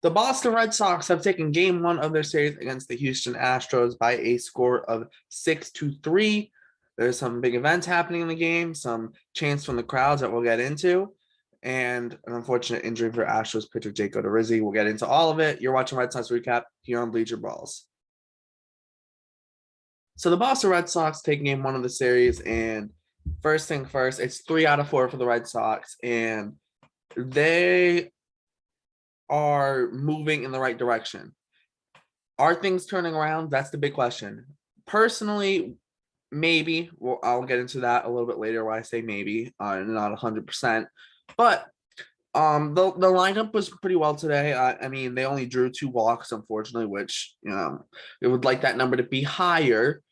The Boston Red Sox have taken game one of their series against the Houston Astros by a score of 6-3. There's some big events happening in the game, some chants from the crowds that we'll get into, and an unfortunate injury for Astros pitcher Jake Odorizzi. We'll get into all of it. You're watching Red Sox Recap here on Bleacher Brawls. So the Boston Red Sox take game one of the series, and first thing first, it's 3 out of 4 for the Red Sox, and they are moving in the right direction. Are things turning around? That's the big question. Personally, maybe. Well, I'll get into that a little bit later why I say maybe, not 100%. But the lineup was pretty well today. I mean, they only drew 2 walks, unfortunately, which, it would like that number to be higher.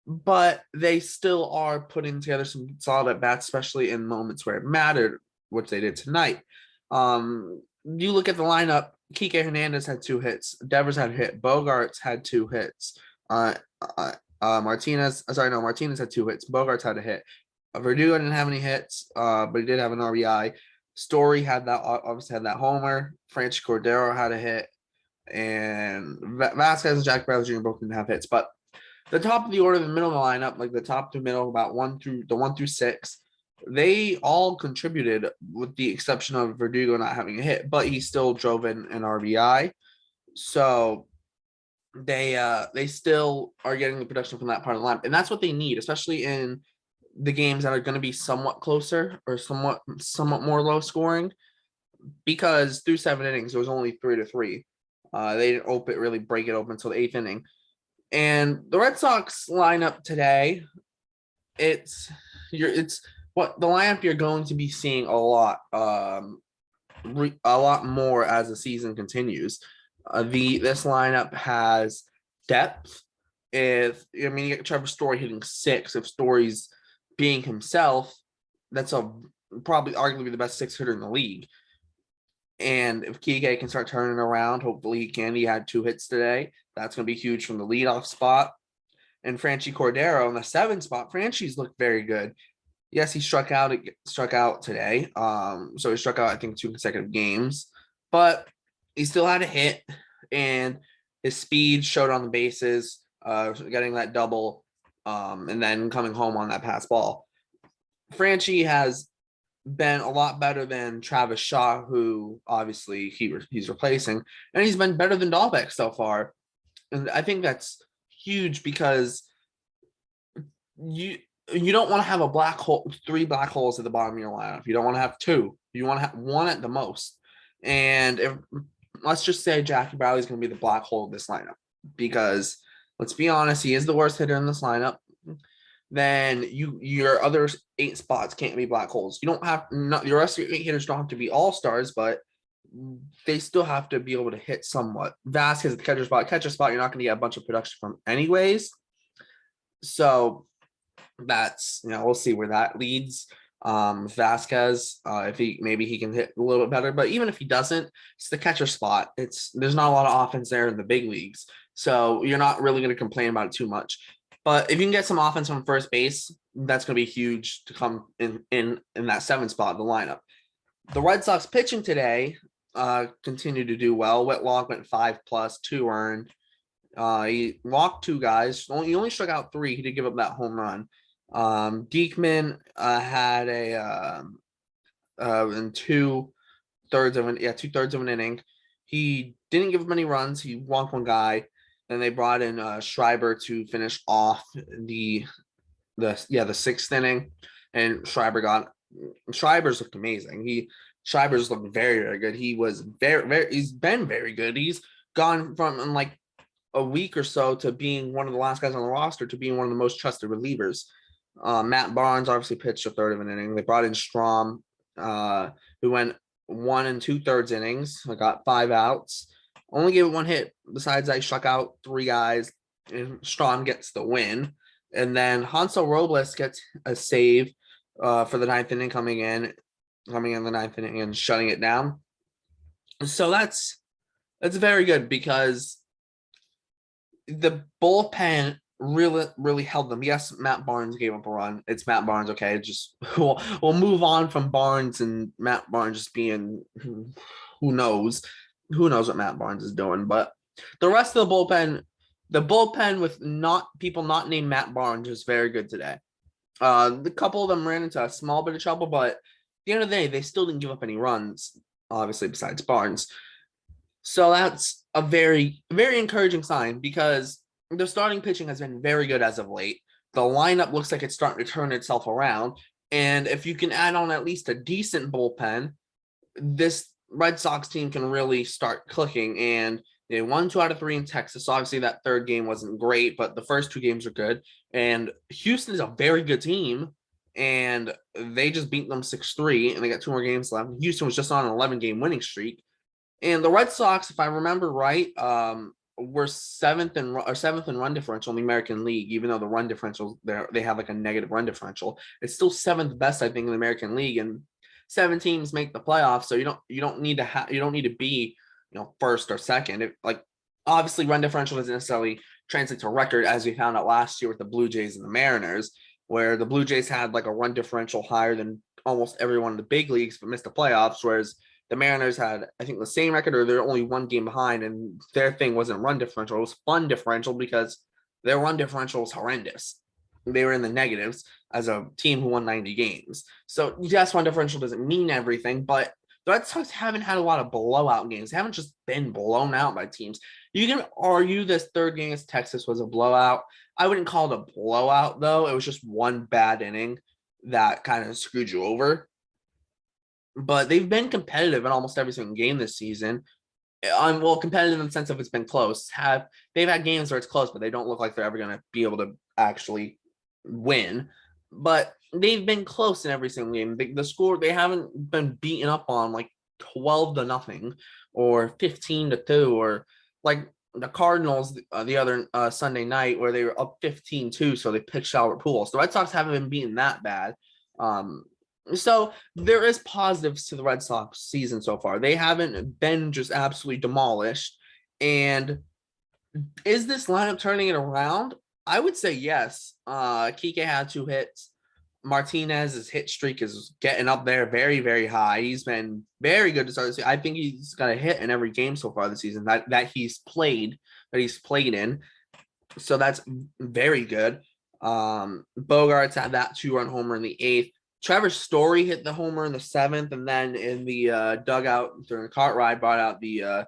But they still are putting together some solid at bats, especially in moments where it mattered, which they did tonight. You look at the lineup, Kike Hernandez had 2 hits. Devers had a hit. Bogarts had 2 hits. Martinez had 2 hits. Bogarts had a hit. Verdugo didn't have any hits, but he did have an RBI. Story obviously had that homer. Franchy Cordero had a hit. And Vasquez and Jack Bradley Jr. both didn't have hits. But the top of the order, the middle of the lineup, like the top to middle, about 1 through 6, they all contributed with the exception of Verdugo not having a hit, but he still drove in an RBI. So they still are getting the production from that part of the lineup. And that's what they need, especially in the games that are going to be somewhat closer or somewhat more low scoring, because through 7 innings, it was only 3-3. They didn't really break it open until the 8th inning. And the Red Sox lineup today, it's what the lineup you're going to be seeing a lot more as the season continues. This lineup has depth. You get Trevor Story hitting 6. If Story's being himself, that's probably arguably the best 6 hitter in the league. And if Kike can start turning around, hopefully he can. He had 2 hits today. That's going to be huge from the leadoff spot. And Franchy Cordero in the 7 spot. Franchy's looked very good. Yes, he struck out today. So he struck out, I think, 2 consecutive games. But he still had a hit. And his speed showed on the bases, getting that double, and then coming home on that pass ball. Franchy has been a lot better than Travis Shaw, who obviously he's replacing, and he's been better than Dahlbeck so far. And I think that's huge because you don't want to have a black hole, 3 black holes at the bottom of your lineup. You don't want to have 2. You want to have 1 at the most. And let's just say Jackie Bradley is going to be the black hole of this lineup, because let's be honest, he is the worst hitter in this lineup. Then your other 8 spots can't be black holes. You don't have your rest of your 8 hitters don't have to be all stars, but they still have to be able to hit somewhat. Vasquez at the catcher spot, you're not going to get a bunch of production from anyways. So that's, we'll see where that leads. Vasquez, if he can hit a little bit better, but even if he doesn't, it's the catcher spot. There's not a lot of offense there in the big leagues, so you're not really going to complain about it too much. But if you can get some offense from first base, that's going to be huge to come in that 7 spot in the lineup. The Red Sox pitching today continued to do well. Whitlock went 5+, 2 earned. He walked 2 guys. He only struck out 3. He did give up that home run. Diekman had in 2/3 of an inning. He didn't give up any runs. He walked 1 guy. Then they brought in Schreiber to finish off the 6th inning, and Schreiber's looked amazing. Schreiber's looked very, very good. He's been very good. He's gone from in like a week or so to being one of the last guys on the roster to being one of the most trusted relievers. Matt Barnes obviously pitched a 1/3 of an inning. They brought in Strom, who went 1 2/3 innings. I got 5 outs. Only gave it 1 hit. Besides that, he struck out 3 guys, and Strom gets the win. And then Hansel Robles gets a save for the 9th inning, coming in the 9th inning and shutting it down. So that's very good, because the bullpen really held them. Yes, Matt Barnes gave up a run. It's Matt Barnes. Okay, just we'll move on from Barnes and Matt Barnes just being who knows. who knows what Matt Barnes is doing, but the rest of the bullpen with not people not named Matt Barnes is very good today. The couple of them ran into a small bit of trouble, but at the end of the day, they still didn't give up any runs, obviously, besides Barnes. So that's a very, very encouraging sign because the starting pitching has been very good as of late. The lineup looks like it's starting to turn itself around. And if you can add on at least a decent bullpen, this Red Sox team can really start clicking. And they won 2 out of 3 in Texas. Obviously, that third game wasn't great, but the first 2 games are good. And Houston is a very good team. And they just beat them 6-3, and they got 2 more games left. Houston was just on an 11-game winning streak. And the Red Sox, if I remember right, were seventh in run differential in the American League. Even though the run differential they have like a negative run differential, it's still 7th best, I think, in the American League. And 7 teams make the playoffs, so you don't need to be first or second. Like obviously, run differential doesn't necessarily translate to record, as we found out last year with the Blue Jays and the Mariners, where the Blue Jays had like a run differential higher than almost everyone in the big leagues but missed the playoffs, whereas the Mariners had, I think, the same record, or they're only 1 game behind, and their thing wasn't run differential. It was fun differential because their run differential was horrendous. They were in the negatives as a team who won 90 games. So, yes, run differential doesn't mean everything, but the Red Sox haven't had a lot of blowout games. They haven't just been blown out by teams. You can argue this third game against Texas was a blowout. I wouldn't call it a blowout, though. It was just one bad inning that kind of screwed you over. But they've been competitive in almost every single game this season. Well, competitive in the sense of it's been close. They've had games where it's close, but they don't look like they're ever going to be able to actually win. But they've been close in every single game. The score, they haven't been beaten up on like 12-0 or 15-2, or like the Cardinals the other Sunday night where they were up 15-2, so they pitched Albert Pujols. The Red Sox haven't been beaten that bad. So there is positives to the Red Sox season so far. They haven't been just absolutely demolished. And is this lineup turning it around? I would say yes. Kike had 2 hits. Martinez's hit streak is getting up there very, very high. He's been very good to start this season. I think he's got a hit in every game so far this season that he's played in. So that's very good. Bogarts had that 2-run homer in the 8th. Trevor Story hit the homer in the 7th, and then in the dugout during the cart ride brought out the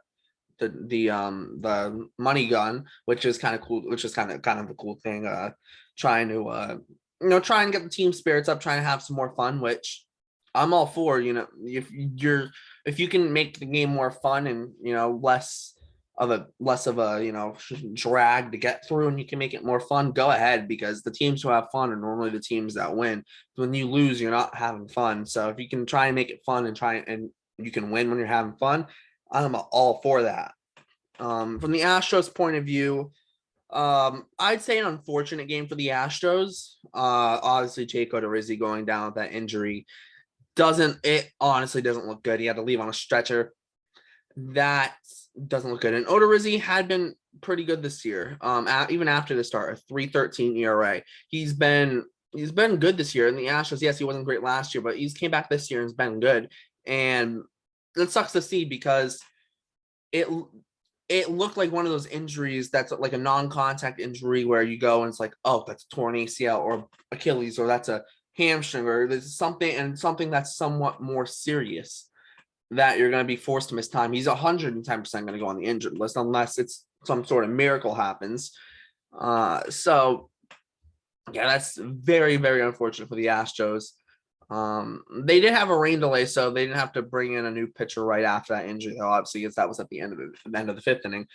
money gun, which is kind of cool. Which is kind of a cool thing. Trying to try and get the team spirits up, trying to have some more fun, which I'm all for. If you can make the game more fun and less of a drag to get through, and you can make it more fun, go ahead, because the teams who have fun are normally the teams that win. When you lose, you're not having fun. So if you can try and make it fun and you can win when you're having fun, I'm all for that. From the Astros point of view, I'd say an unfortunate game for the Astros. Obviously Jake Odorizzi going down with that injury honestly doesn't look good. He had to leave on a stretcher. That doesn't look good. And Odorizzi had been pretty good this year. Even after the start, a 3.13 ERA. He's been good this year. And the Astros, yes, he wasn't great last year, but he's came back this year and has been good. And it sucks to see because it looked like one of those injuries that's like a non-contact injury where you go and it's like, oh, that's a torn ACL or Achilles, or that's a hamstring, or there's something that's somewhat more serious that you're going to be forced to miss time. He's 110% going to go on the injured list unless it's some sort of miracle happens. So yeah, that's very, very unfortunate for the Astros. They did have a rain delay, so they didn't have to bring in a new pitcher right after that injury, though, obviously, because that was at the end of the 5th inning.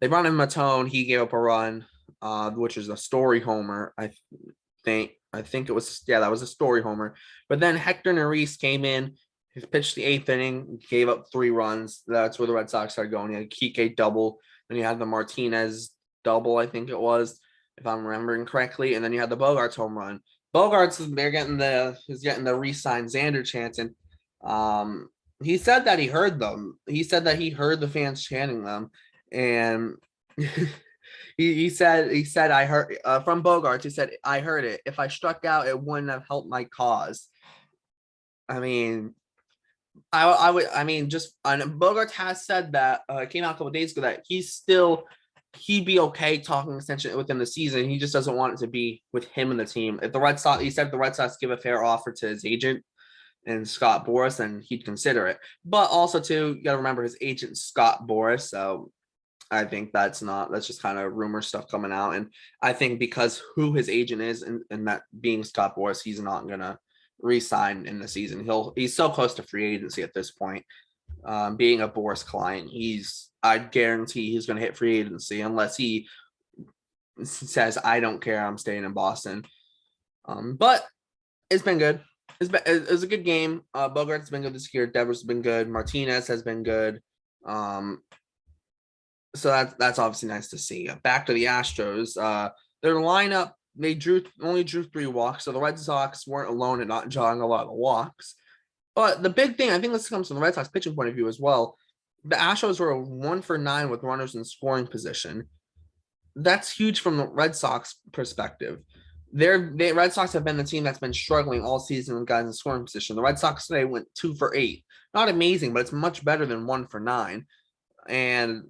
They brought in Matone. He gave up a run, which is a Story homer. I think it was, that was a Story homer. But then Hector Neris came in. He pitched the 8th inning, gave up 3 runs. That's where the Red Sox started going. He had a Kike double, then you had the Martinez double, I think it was, if I'm remembering correctly, and then you had the Bogarts home run. Bogarts is getting the re-signed Xander chanting. He said that he heard them. He said that he heard the fans chanting them, and he said I heard from Bogarts. He said I heard it. If I struck out, it wouldn't have helped my cause. I mean, I would, I mean, just Bogart has said that it came out a couple of days ago that he'd be okay talking extension within the season. He just doesn't want it to be with him and the team. If the Red Sox, he said if the Red Sox give a fair offer to his agent and Scott Boras, then he'd consider it. But also too, you got to remember his agent Scott Boras. So I think that's just kind of rumor stuff coming out. And I think because who his agent is and that being Scott Boras, he's not gonna re-sign in the season. He's so close to free agency at this point. Being a Boras client, I guarantee he's gonna hit free agency unless he says, I don't care, I'm staying in Boston. But it's been good. It's a good game. Bogart's been good this year. Devers been good. Martinez has been good. So that's obviously nice to see. Back to the Astros. Their lineup, they only drew 3 walks, so the Red Sox weren't alone in not drawing a lot of walks. But the big thing, I think this comes from the Red Sox pitching point of view as well. The Astros were 1 for 9 with runners in scoring position. That's huge from the Red Sox perspective. The Red Sox have been the team that's been struggling all season with guys in scoring position. The Red Sox today went 2 for 8. Not amazing, but it's much better than 1 for 9. And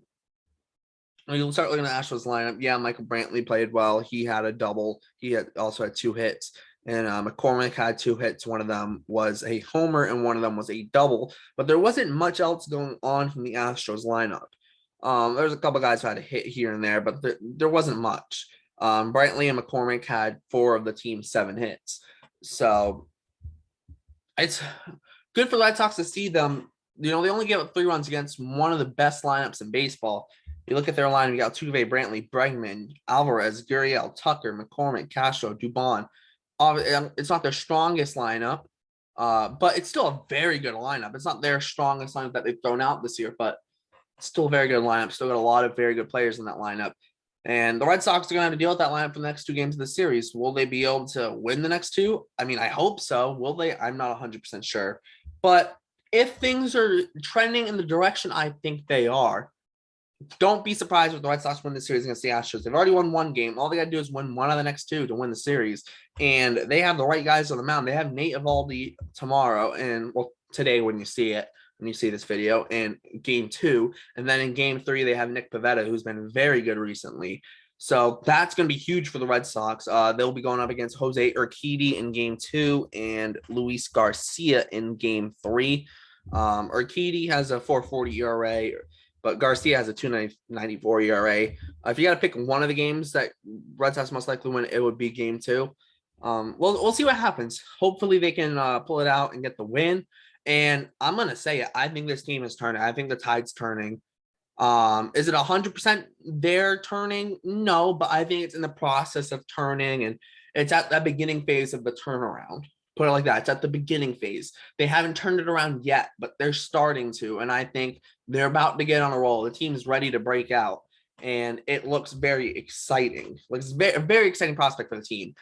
when you start looking at Astros lineup, yeah, Michael Brantley played well. He had a double. He also had 2 hits. And McCormick had 2 hits. One of them was a homer and one of them was a double. But there wasn't much else going on from the Astros lineup. There's a couple guys who had a hit here and there, but there wasn't much. Brantley and McCormick had 4 of the team's 7 hits. So it's good for the Red Sox to see them. They only gave up 3 runs against one of the best lineups in baseball. You look at their line, you got Tuve, Brantley, Bregman, Alvarez, Gurriel, Tucker, McCormick, Castro, Dubon. It's not their strongest lineup, but it's still a very good lineup. It's not their strongest lineup that they've thrown out this year, but it's still a very good lineup. Still got a lot of very good players in that lineup. And the Red Sox are going to have to deal with that lineup for the next 2 games of the series. Will they be able to win the next 2? I mean, I hope so. Will they? I'm not 100% sure. But if things are trending in the direction I think they are, don't be surprised if the Red Sox win the series against the Astros. They've already won 1 game. All they got to do is win 1 of the next 2 to win the series. And they have the right guys on the mound. They have Nate Eovaldi tomorrow, and today when you see this video, in game 2. And then in game 3, they have Nick Pivetta, who's been very good recently. So that's going to be huge for the Red Sox. They'll be going up against Jose Urquidy in game 2 and Luis Garcia in game 3. Urquidy has a 4.40 ERA, but Garcia has a 2.94 ERA. If you got to pick one of the games that Red Sox most likely win, it would be game 2. We'll see what happens. Hopefully they can pull it out and get the win. And I'm going to say it. I think this team is turning. I think the tide's turning. Is it 100% they're turning? No, but I think it's in the process of turning, and it's at that beginning phase of the turnaround. Put it like that. It's at the beginning phase. They haven't turned it around yet, but they're starting to. And I think they're about to get on a roll. The team's ready to break out. And it looks very exciting. Looks very, very exciting prospect for the team.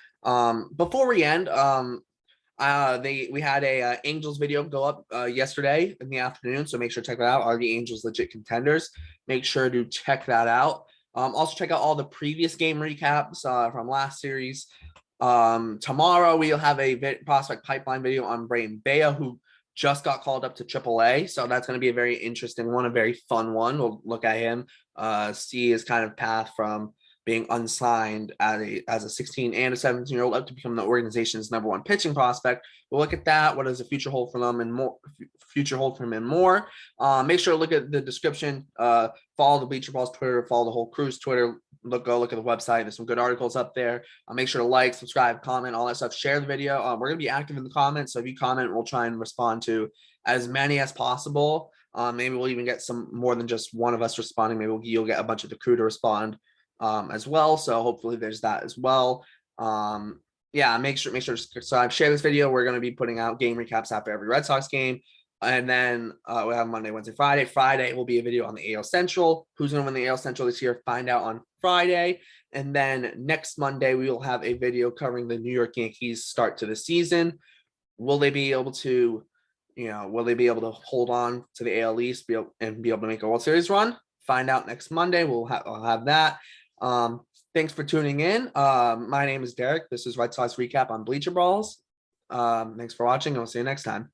Before we end, we had a Angels video go up yesterday in the afternoon. So make sure to check that out. Are the Angels legit contenders? Make sure to check that out. Also check out all the previous game recaps from last series. Tomorrow we'll have a prospect pipeline video on Brain Bea, who just got called up to AAA. So that's going to be a very interesting one, a very fun one. We'll look at him, see his kind of path from being unsigned as a 16 and a 17-year-old up to become the organization's #1 pitching prospect. We'll look at that. What does the future hold for them and more? Future hold for him and more. Make sure to look at the description. Follow the Bleacher Brawls Twitter. Follow the whole crew's Twitter. Go look at the website. There's some good articles up there. Make sure to like, subscribe, comment, all that stuff. Share the video. We're going to be active in the comments. So if you comment, we'll try and respond to as many as possible. Maybe we'll even get some more than just one of us responding. Maybe you'll get a bunch of the crew to respond as well. So hopefully there's that as well. Yeah, make sure to subscribe, share this video. We're going to be putting out game recaps after every Red Sox game. And then we have Monday, Wednesday, Friday. Friday will be a video on the AL Central. Who's going to win the AL Central this year? Find out on Friday. And then next Monday, we will have a video covering the New York Yankees start to the season. Will they be able to, hold on to the AL East and be able to make a World Series run? Find out next Monday. I'll have that. Thanks for tuning in. My name is Derek. This is Red Sox Recap on Bleacher Brawls. Thanks for watching. I'll see you next time.